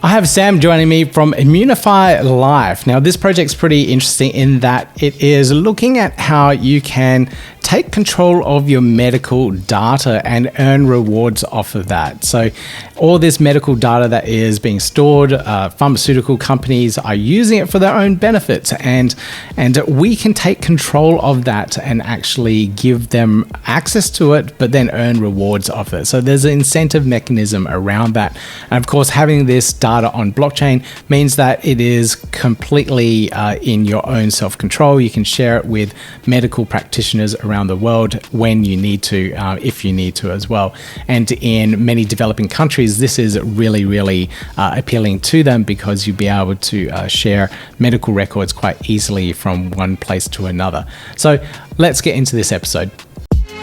I have Sam joining me from Immunify.Life. Now, this project's pretty interesting in that it is looking at how you can take control of your medical data and earn rewards off of that. So all this medical data that is being stored, pharmaceutical companies are using it for their own benefits, and we can take control of that and actually give them access to it, but then earn rewards off it. So there's an incentive mechanism around that. And of course, having this data on blockchain means that it is completely in your own self-control. You can share it with medical practitioners around the world when you need to, if you need to as well. And in many developing countries, this is really, really appealing to them because you'll be able to share medical records quite easily from one place to another. So let's get into this episode.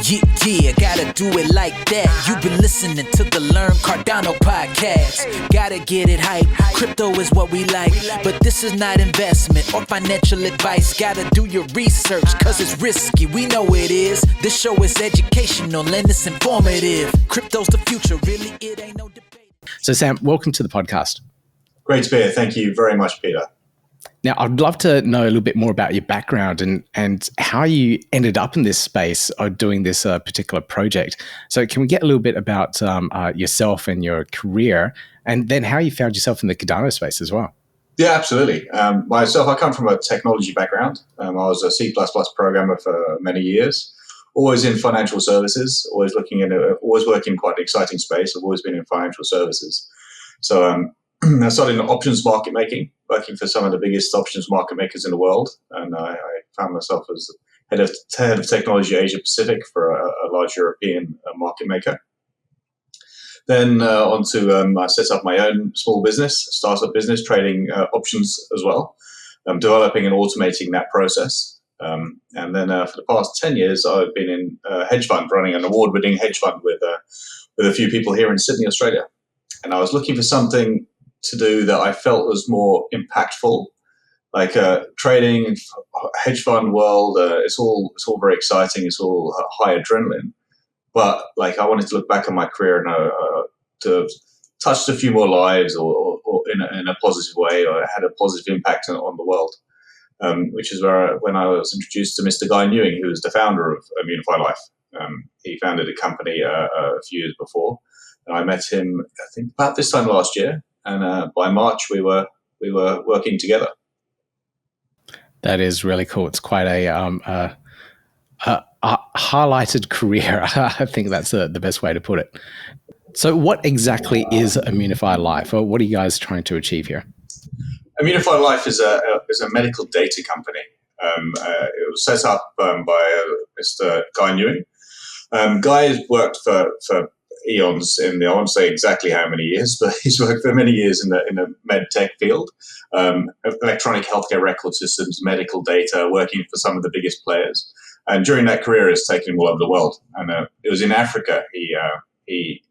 Yeah, gotta do it like that. You've been listening to the Learn Cardano podcast. Gotta get it hype. Crypto is what we like, but this is not investment or financial advice. Gotta do your research, cause it's risky. We know it is. This show is educational and it's informative. Crypto's the future, really, it ain't no debate. So Sam, welcome to the podcast. Great to be here. Thank you very much, Peter. Now, I'd love to know a little bit more about your background and how you ended up in this space of doing this particular project. So can we get a little bit about yourself and your career, and then how you found yourself in the Cardano space as well? Yeah, absolutely. Myself, I come from a technology background. I was a C++ programmer for many years, always in financial services, always working in quite an exciting space. I've always been in financial services. So I started in options market making, working for some of the biggest options market makers in the world. And I found myself as head of technology Asia Pacific for a large European market maker. Then I set up my own small business, startup business, trading options as well, developing and automating that process. And then for the past 10 years, I've been in a hedge fund, running an award-winning hedge fund with a few people here in Sydney, Australia. And I was looking for something to do that I felt was more impactful, like trading, hedge fund world. It's all very exciting. It's all high adrenaline, but like I wanted to look back on my career and to have touched a few more lives, or in a positive way, or had a positive impact on the world. Which is when I was introduced to Mr. Guy Newing, who was the founder of Immunify.Life. He founded a company a few years before, and I met him I think about this time last year. And by March, we were working together. That is really cool. It's quite a highlighted career. I think that's the best way to put it. So what exactly is Immunify.Life, or what are you guys trying to achieve here? Immunify.Life is a medical data company. It was set up by Mr. Guy Newing. Guy has worked for eons I won't say exactly how many years, but he's worked for many years in the med tech field, electronic healthcare record systems, medical data, working for some of the biggest players. And during that career, it's taken him all over the world. And it was in Africa. He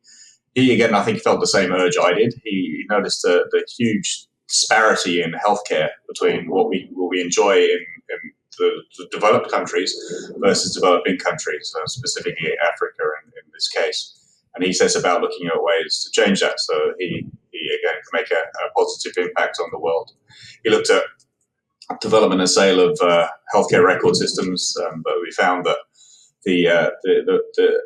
again, I think, felt the same urge I did. He noticed the huge disparity in healthcare between what we enjoy in the developed countries versus developing countries, specifically Africa in this case. And he sets about looking at ways to change that, so he again can make a positive impact on the world. He looked at development and sale of healthcare record systems, but we found that the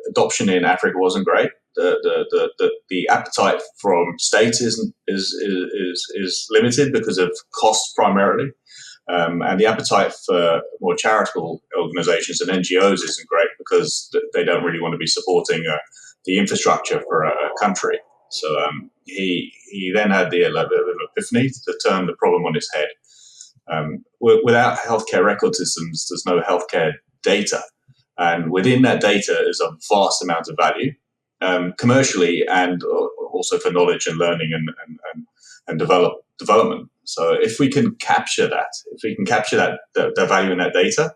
adoption in Africa wasn't great. The appetite from state is limited because of cost primarily, and the appetite for more charitable organisations and NGOs isn't great because they don't really want to be supporting the infrastructure for a country. So he then had the epiphany to turn the problem on its head. Without healthcare record systems, there's no healthcare data. And within that data is a vast amount of value, commercially and also for knowledge and learning and development. So if we can capture that, the value in that data,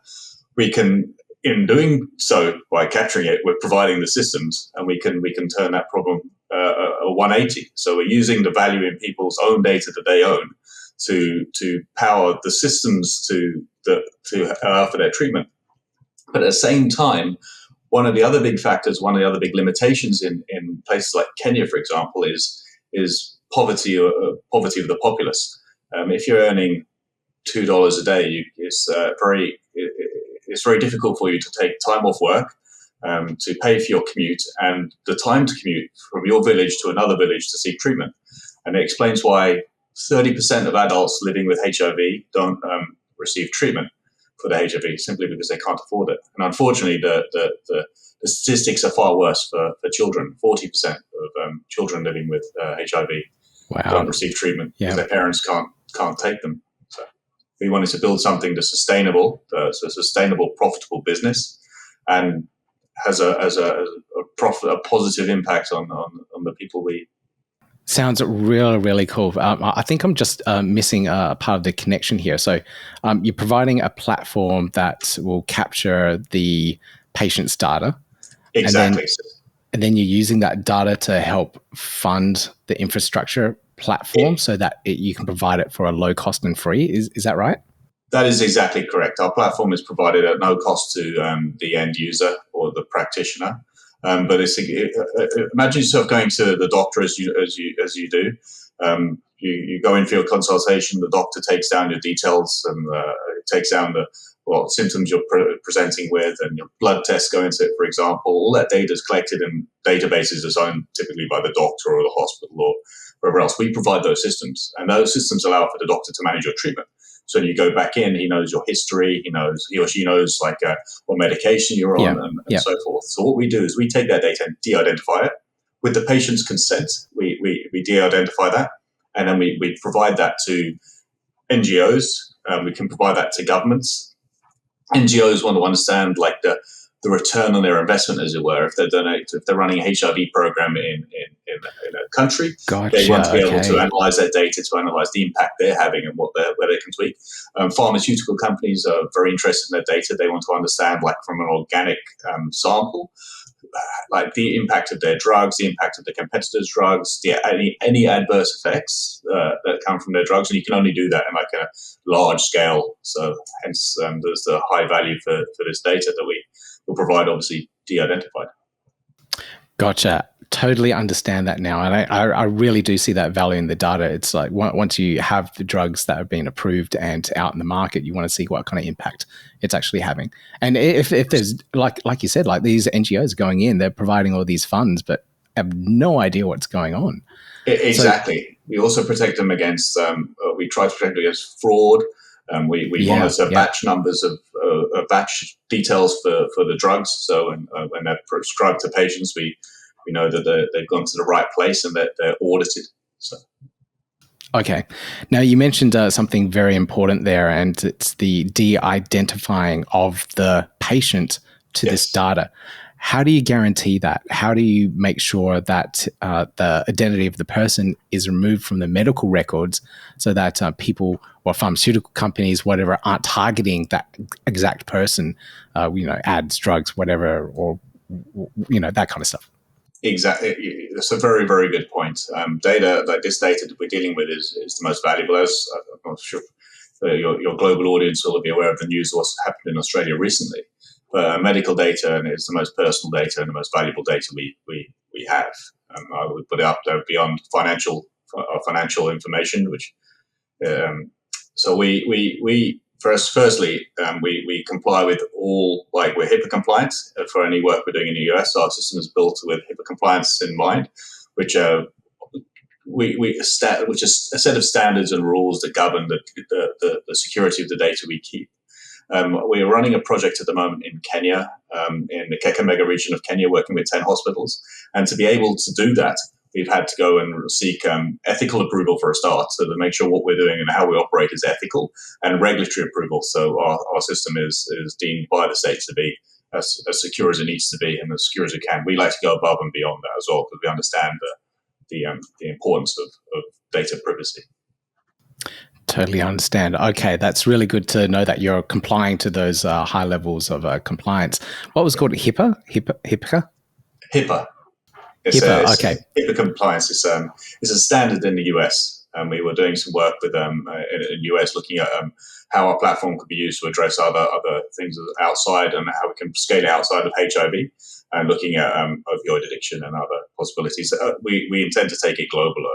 we can, in doing so, by capturing it, we're providing the systems, and we can turn that problem a 180. So we're using the value in people's own data that they own to power the systems to allow for their treatment. But at the same time, one of the other big factors, one of the other big limitations in places like Kenya, for example, is poverty poverty of the populace. If you're earning $2 a day, it's very difficult for you to take time off work to pay for your commute and the time to commute from your village to another village to seek treatment. And it explains why 30% of adults living with HIV don't receive treatment for the HIV simply because they can't afford it. And unfortunately, the statistics are far worse for children. 40% of children living with HIV don't receive treatment because their parents can't take them. So we wanted to build something that's sustainable, so a sustainable, profitable business, and has a positive impact on the people we. Sounds really, really cool. I think I'm just missing a part of the connection here. So you're providing a platform that will capture the patient's data. Exactly. And then you're using that data to help fund the infrastructure platform so that you can provide it for a low cost and free. Is that right? That is exactly correct. Our platform is provided at no cost to the end user or the practitioner. But imagine yourself going to the doctor as you do. You go in for your consultation. The doctor takes down your details and takes down what symptoms you're presenting with, and your blood tests go into it, for example. All that data is collected in databases assigned typically by the doctor or the hospital or wherever else. We provide those systems, and those systems allow for the doctor to manage your treatment. So when you go back in, he knows your history, he or she knows what medication you're on and so forth. So what we do is we take that data and de-identify it. With the patient's consent, we de-identify that, and then we provide that to NGOs. We can provide that to governments. NGOs want to understand the return on their investment, as it were. If they're running a HIV program in a country, they want to be able to analyze their data, to analyze the impact they're having and where they can tweak. Pharmaceutical companies are very interested in their data. They want to understand, from an organic sample, the impact of their drugs, the impact of the competitors' drugs, any adverse effects that come from their drugs, and you can only do that in a large scale. So hence there's the high value for this data that we will provide, obviously de-identified. Gotcha. Totally understand that now. And I really do see that value in the data. It's like once you have the drugs that have been approved and out in the market, you want to see what kind of impact it's actually having. And if there's, like you said, these NGOs going in, they're providing all these funds, but have no idea what's going on. Exactly. So, we also protect them against, we try to protect them against fraud. We monitor batch numbers of batch details for the drugs. So when they're prescribed to patients, we know that they've gone to the right place and that they're audited. So. Okay. Now, you mentioned something very important there, and it's the de-identifying of the patient to this data. How do you guarantee that? How do you make sure that the identity of the person is removed from the medical records so that people or pharmaceutical companies, whatever, aren't targeting that exact person, ads, drugs, whatever, or, that kind of stuff? Exactly. That's a very, very good point. Data like this data that we're dealing with is the most valuable. As I'm not sure your global audience will be aware of the news of what's happened in Australia recently. But medical data is the most personal data and the most valuable data we have. I would put it up there beyond financial information, which so we firstly we comply with all, we're HIPAA compliant for any work we're doing in the US. Our system is built with HIPAA compliance in mind, which is a set of standards and rules that govern the security of the data we keep. We are running a project at the moment in Kenya, in the Kakamega region of Kenya, working with 10 hospitals. And to be able to do that, we've had to go and seek ethical approval for a start, so to make sure what we're doing and how we operate is ethical, and regulatory approval. So our system is deemed by the state to be as secure as it needs to be and as secure as it can. We like to go above and beyond that as well, because we understand the importance of data privacy. Totally understand. Okay, that's really good to know that you're complying to those high levels of compliance. What was called HIPAA? HIPAA? HIPAA. Okay. HIPAA compliance is a standard in the US. We were doing some work with in the US, looking at how our platform could be used to address other things outside, and how we can scale it outside of HIV, and looking at opioid addiction and other possibilities. We intend to take it global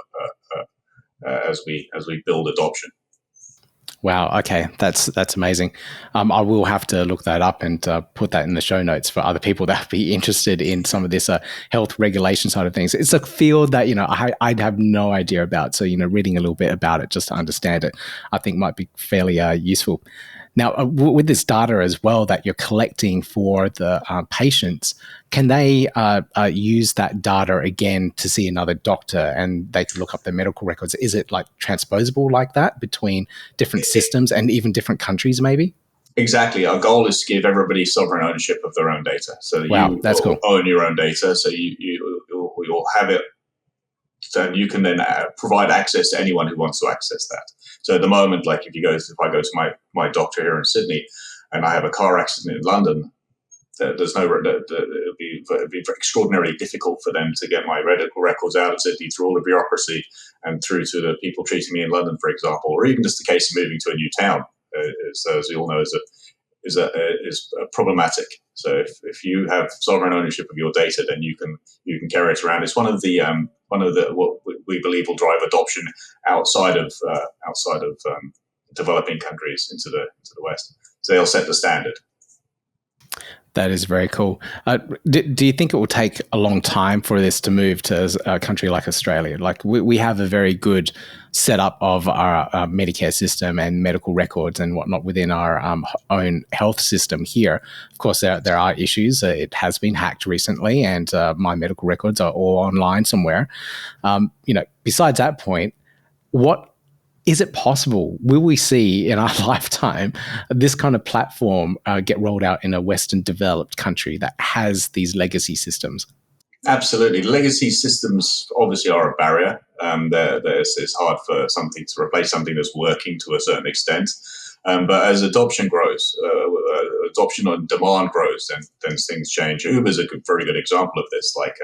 as we build adoption. Wow. Okay, that's amazing. I will have to look that up and put that in the show notes for other people that would be interested in some of this health regulation side of things. It's a field that I'd have no idea about. So reading a little bit about it just to understand it, I think might be fairly useful. Now, with this data as well that you're collecting for the patients, can they use that data again to see another doctor and they can look up their medical records? Is it like transposable like that between different systems and even different countries maybe? Exactly. Our goal is to give everybody sovereign ownership of their own data. So Wow, that's cool. Own your own data. So you'll have it. And you can then provide access to anyone who wants to access that. So at the moment, like if I go to my doctor here in Sydney, and I have a car accident in London, there's no. It'd be extraordinarily difficult for them to get my medical records out of Sydney through all the bureaucracy and through to the people treating me in London, for example, or even just the case of moving to a new town. As you all know, is problematic. So if you have sovereign ownership of your data, then you can carry it around. It's one of the what we believe will drive adoption outside of developing countries into the West. So they'll set the standard. That is very cool. Do you think it will take a long time for this to move to a country like Australia? Like we have a very good setup of our Medicare system and medical records and whatnot within our own health system here. Of course, there are issues. It has been hacked recently, and my medical records are all online somewhere. Besides that point, is it possible? Will we see in our lifetime this kind of platform get rolled out in a Western developed country that has these legacy systems? Absolutely. Legacy systems obviously are a barrier. It's hard for something to replace something that's working to a certain extent. But as adoption grows, adoption and demand grows, then things change. Uber is a very good example of this. Like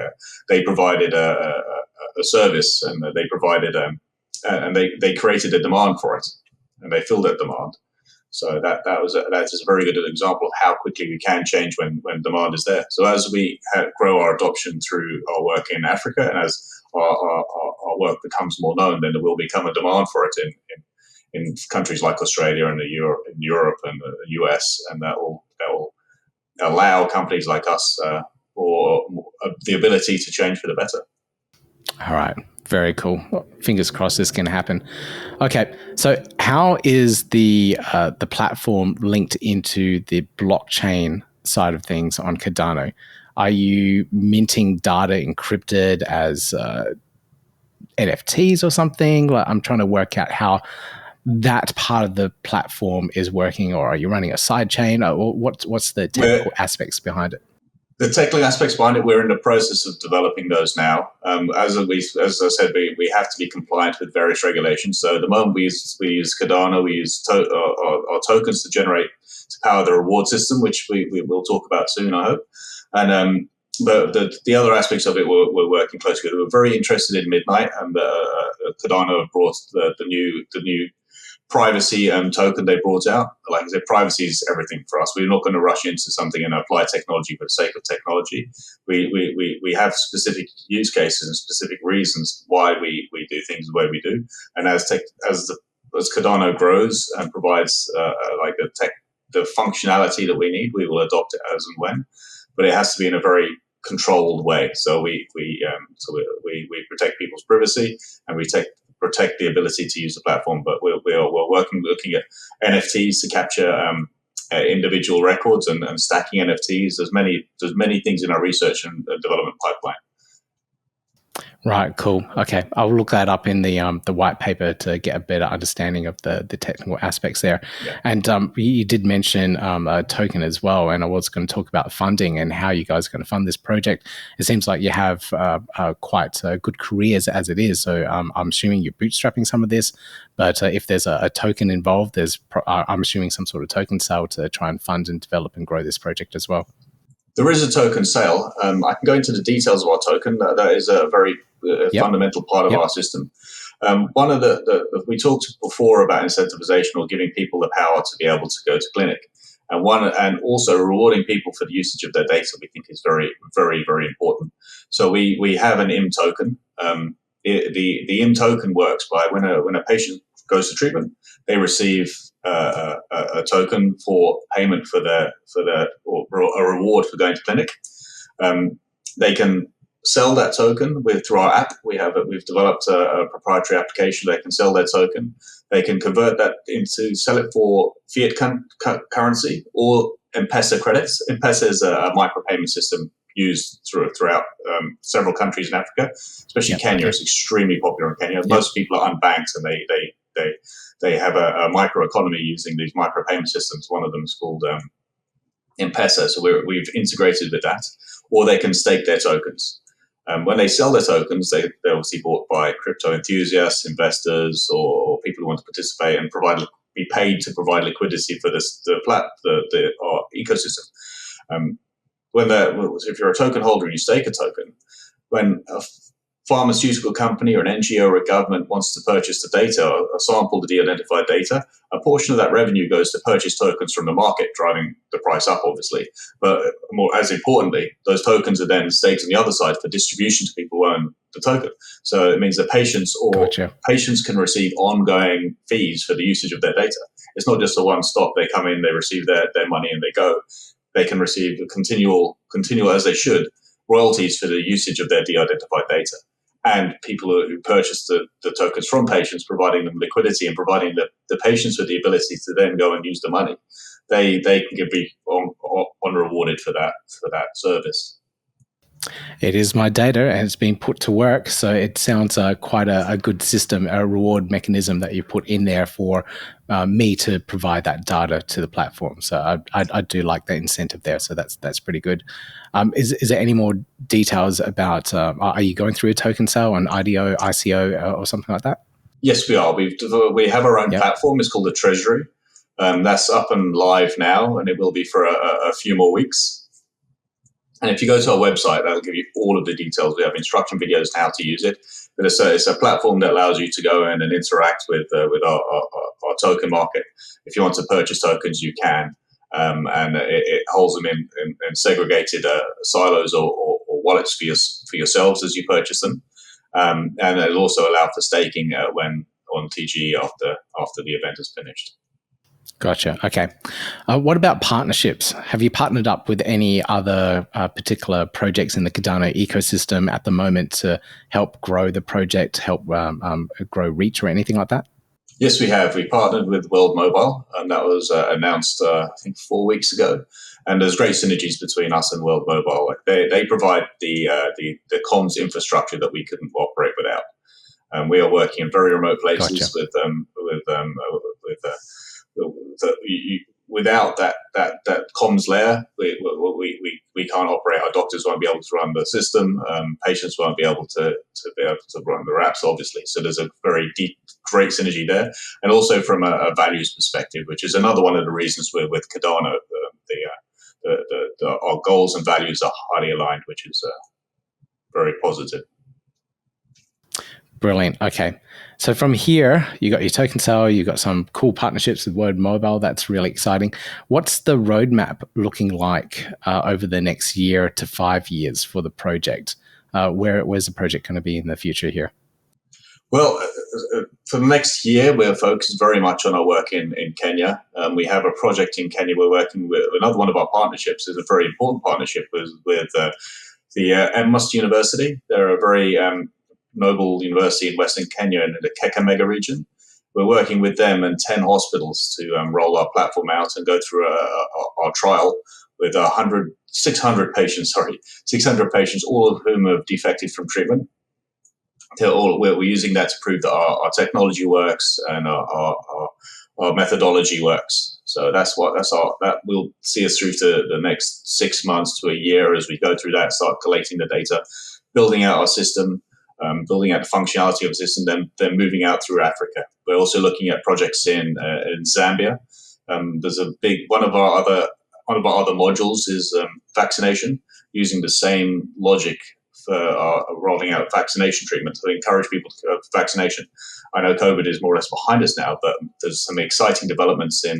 they provided a service, and they provided and they created a demand for it, and they filled that demand. So that's a very good example of how quickly we can change when demand is there. So as we grow our adoption through our work in Africa, and as our work becomes more known, then there will become a demand for it in countries like Australia and Europe and the US, and that will allow companies like us or the ability to change for the better. All right. Very cool. Well, fingers crossed this can happen. Okay, so how is the platform linked into the blockchain side of things on Cardano? Are you minting data encrypted as NFTs or something? Like, I'm trying to work out how that part of the platform is working, or are you running a side chain? Or what's the technical aspects behind it? The technical aspects behind it, we're in the process of developing those now. As I said, we have to be compliant with various regulations. So at the moment, we use Cardano, we use our tokens to power the reward system, which we will talk about soon, I hope. And but the other aspects of it, we're working closely with. We're very interested in Midnight, and Cardano have brought the new privacy token they brought out. Like I said, privacy is everything for us. We're not going to rush into something and apply technology for the sake of technology. We have specific use cases and specific reasons why we do things the way we do. And as Cardano grows and provides the functionality that we need, we will adopt it as and when. But it has to be in a very controlled way. So we protect people's privacy, and we protect the ability to use the platform. But we're looking at NFTs to capture individual records and stacking NFTs. There's many things in our research and development pipeline. Right, cool. Okay, I'll look that up in the white paper to get a better understanding of the technical aspects there. Yeah. And you did mention a token as well, and I was going to talk about funding and how you guys are going to fund this project. It seems like you have quite good careers as it is, so I'm assuming you're bootstrapping some of this, but if there's a token involved, I'm assuming some sort of token sale to try and fund and develop and grow this project as well. There is a token sale. I can go into the details of our token. That is a very fundamental part of our system. One of we talked before about incentivization, or giving people the power to be able to go to clinic, and also rewarding people for the usage of their data. We think is very, very, very important. So we have an IM token. the IM token works by when a patient goes to treatment, they receive a token for payment for their or a reward for going to clinic. They can sell that token through our app. We've developed a proprietary application. They can sell their token. They can convert that sell it for fiat currency or M-Pesa credits. M-Pesa is a micropayment system used throughout several countries in Africa, especially Kenya. It's extremely popular in Kenya. Most people are unbanked, and they have a microeconomy using these micropayment systems. One of them is called M-Pesa. So we've integrated with that, or they can stake their tokens. When they sell their tokens, they're obviously bought by crypto enthusiasts, investors, or people who want to participate and be paid to provide liquidity for our ecosystem. If you're a token holder and you stake a token, when a pharmaceutical company or an NGO or a government wants to purchase the data, a sample, the de-identified data, a portion of that revenue goes to purchase tokens from the market, driving the price up, obviously. But as importantly, those tokens are then staked on the other side for distribution to people who own the token. So it means that patients can receive ongoing fees for the usage of their data. It's not just a one-stop. They come in, they receive their money, and they go. They can receive continual, as they should, royalties for the usage of their de-identified data. And people who purchase the tokens from patients, providing them liquidity and providing the patients with the ability to then go and use the money, they can be on rewarded for that service. It is my data, and it's being put to work. So it sounds quite a good system, a reward mechanism that you put in there for me to provide that data to the platform. So I do like the incentive there. So that's pretty good. Is there any more details about? Are you going through a token sale on IDO, ICO, or something like that? Yes, we are. We have our own platform. It's called the Treasury. That's up and live now, and it will be for a few more weeks. And if you go to our website, that'll give you all of the details. We have instruction videos on how to use it. But it's a platform that allows you to go in and interact with our token market. If you want to purchase tokens, you can. And it holds them in segregated silos or wallets for yourselves as you purchase them. And it'll also allow for staking when on TG after the event is finished. Gotcha. Okay. What about partnerships? Have you partnered up with any other particular projects in the Cardano ecosystem at the moment to help grow the project, help grow reach or anything like that? Yes, we have. We partnered with World Mobile, and that was announced, I think, 4 weeks ago. And there's great synergies between us and World Mobile. Like they provide the comms infrastructure that we couldn't operate without. We are working in very remote places without that comms layer, we can't operate. Our doctors won't be able to run the system. Patients won't be able to run the apps, obviously. So there's a very great synergy there, and also from a values perspective, which is another one of the reasons we're with Cardano. Our goals and values are highly aligned, which is very positive. Brilliant. Okay. So from here, you got your token sale, you got some cool partnerships with World Mobile. That's really exciting. What's the roadmap looking like over the next year to 5 years for the project? Where's the project going to be in the future here? Well, for the next year, we're focused very much on our work in Kenya. We have a project in Kenya. We're working with another one of our partnerships is a very important partnership with the ADAOZ University. They're a very noble university in Western Kenya in the Kakamega region. We're working with them and 10 hospitals to roll our platform out and go through our trial with 600 patients, all of whom have defected from treatment. We're using that to prove that our technology works and our methodology works. So that will see us through to the next 6 months to a year as we go through that, start collecting the data, building out our system, building out the functionality of the system, then moving out through Africa. We're also looking at projects in Zambia. There's a big one of our other modules is vaccination, using the same logic for rolling out vaccination treatment to encourage people to go for vaccination. I know COVID is more or less behind us now, but there's some exciting developments in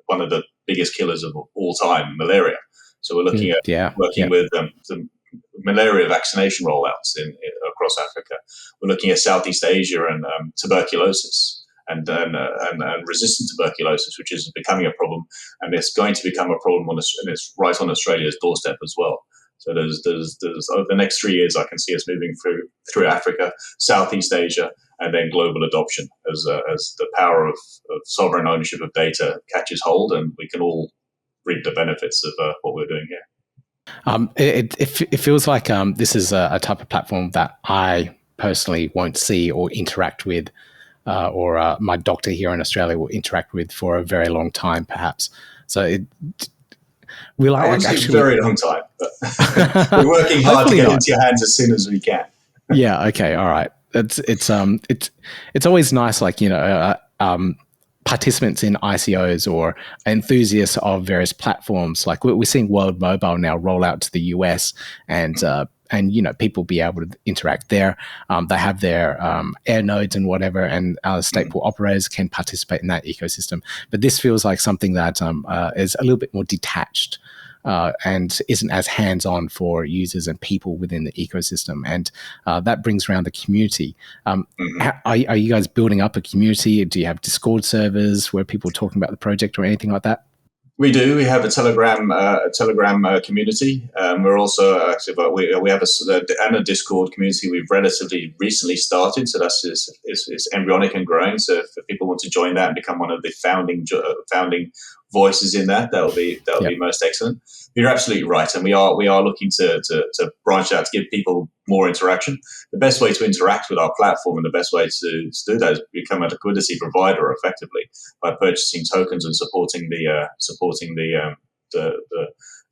one of the biggest killers of all time, malaria. So we're looking at working with malaria vaccination rollouts across Africa. We're looking at Southeast Asia and tuberculosis. And resistant tuberculosis, which is becoming a problem, and it's going to become a problem and it's right on Australia's doorstep as well. So there's over the next 3 years, I can see us moving through Africa, Southeast Asia, and then global adoption as the power of sovereign ownership of data catches hold, and we can all reap the benefits of what we're doing here. It feels like this is a type of platform that I personally won't see or interact with. Or my doctor here in Australia will interact with for a very long time, perhaps. So will I actually... a very long time, but we're working hard to get into your hands as soon as we can. Yeah. Okay. All right. It's always nice, like, participants in ICOs or enthusiasts of various platforms. Like we're seeing World Mobile now roll out to the US, and people be able to interact there. They have their air nodes and whatever, and stateful operators can participate in that ecosystem. But this feels like something that is a little bit more detached and isn't as hands-on for users and people within the ecosystem. And that brings around the community. Are you guys building up a community? Do you have Discord servers where people are talking about the project or anything like that? We do. We have a Telegram community. We're also active. We have a Discord community we've relatively recently started. So it's embryonic and growing. So if people want to join that and become one of the founding voices in that, that'll be most excellent. You're absolutely right, and we are looking to branch out to give people more interaction. The best way to interact with our platform and the best way to do that is become a liquidity provider effectively by purchasing tokens and supporting the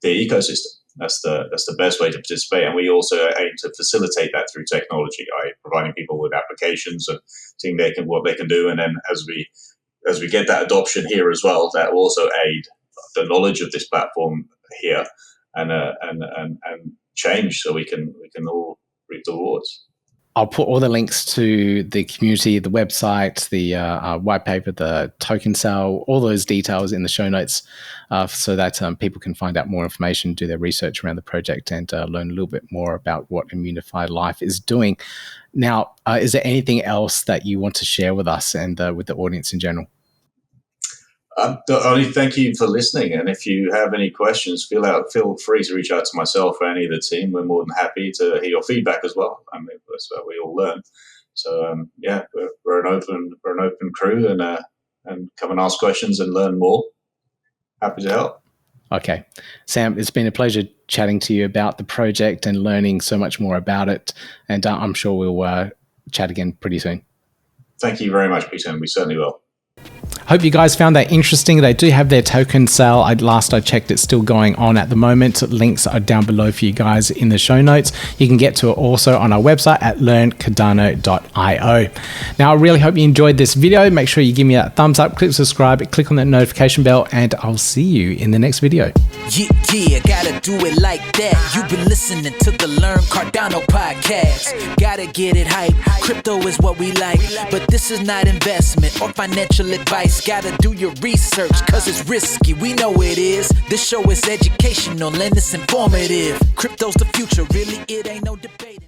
ecosystem. That's the best way to participate, and we also aim to facilitate that through technology, providing people with applications and seeing what they can do, and then as we get that adoption here as well, that will also aid the knowledge of this platform here and change, so we can all reap the rewards. I'll put all the links to the community, the website, the white paper, the token sale, all those details in the show notes, so that people can find out more information, do their research around the project, and learn a little bit more about what Immunify.Life is doing. Now, is there anything else that you want to share with us and with the audience in general? Only thank you for listening, and if you have any questions, feel free to reach out to myself or any of the team. We're more than happy to hear your feedback as well. I mean, that's where we all learn. So we're an open crew, and come and ask questions and learn more. Happy to help. Okay, Sam, it's been a pleasure chatting to you about the project and learning so much more about it, and I'm sure we'll chat again pretty soon. Thank you very much, Peter, and we certainly will. Hope you guys found that interesting. They do have their token sale. Last I checked, it's still going on at the moment. Links are down below for you guys in the show notes. You can get to it also on our website at learncardano.io. Now, I really hope you enjoyed this video. Make sure you give me that thumbs up, click subscribe, click on that notification bell, and I'll see you in the next video. Yeah, gotta do it like that. You've been listening to the Learn Cardano podcast. Gotta get it hype. Crypto is what we like, but this is not investment or financial advice. Gotta do your research, cause it's risky. We know it is. This show is educational and it's informative. Crypto's the future, really, it ain't no debate.